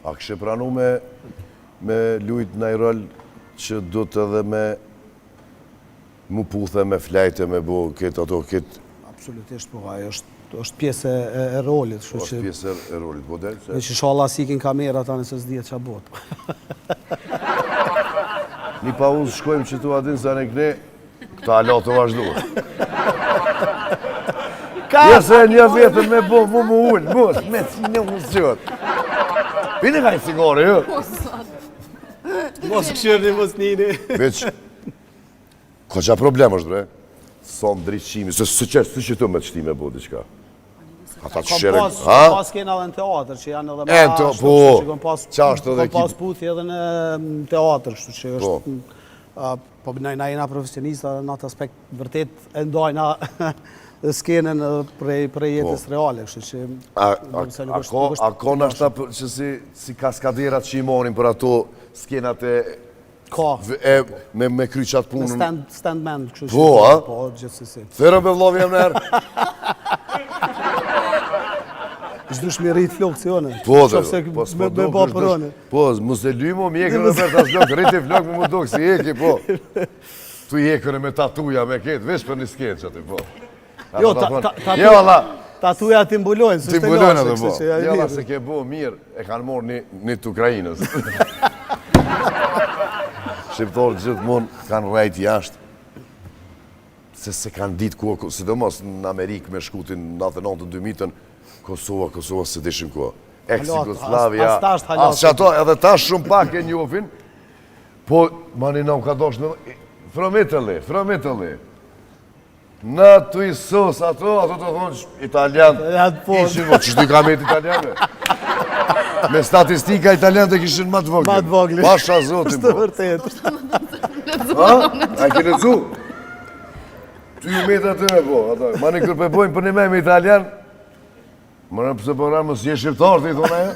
A kështë pranu me lujt në i rol që du të edhe me mu puthe, me flejte, me bo këtë ato këtë? Absolutisht, po, ajo është pjesë e rolit. është pjesë e rolit, po del? Dhe që shala sikin kamera ta nëse s'dijet qa botë. Një pauzë shkojmë që tu adin sa në këne, këta ala të vazhdu. Jese një vetën me bo, mu ullë, me një mësjot. Pini ka një cigare, jo? Mos këshirë një mos njëni. Veç, ka qa problem është, bre? Son drejqimi, së që të me të shti me bo diqka. Ata të shere... Pas kena edhe në teatr, që janë edhe ma ashtu, që kom pas puthi edhe në teatr, që është... Po na jena profesionista në atë aspekt, vërtet e ndojna skenën prej jetës reale, kështë që... A ko nashta që si kaskaderat që i monin për ato skenat e... Ka. Me kry qatë punën... Me stand-man, kështë që... Po, a? Po, gjithësisi. Thera me vlovi jam nërë. Shdush me rritë flokë si one. Po, me ba për one. Po, mu se lymo, mi ekë në për të flokë, rritë flokë me mu dokë, si eki, po. Tu i ekëre me tatuja, me ketë, vesh për një skenë që aty, po. Jo, Allah. Tatuja t'imbulojnë, së shte lashe, kështë që ja i mirë. Jo, Allah, mirë. se ke bo mirë, e kanë morë një të Ukrajinës. Shqiptarë gjithmonë kanë rejtë jashtë, se kanë ditë ku, sidomos në Amerikë me shkutin në 99-2000-ën, Kosova se dishim ku. Ex-Jugoslavia, as që ato, edhe ta shumë pak e njofin, po, mani në ka dosh në... From Italy. Në të Isus, ato të thonë italian, ishin, që shtu i ka me italiane? Me statistika italian të kishin ma të vogli. Pasha zotin, po. Së vërtet. A ke lezu? Ty ju me të atë me po. Ma një kërpe bojnë për një me italian, më në pëse përra më si e shqiptar të i thonë ajo.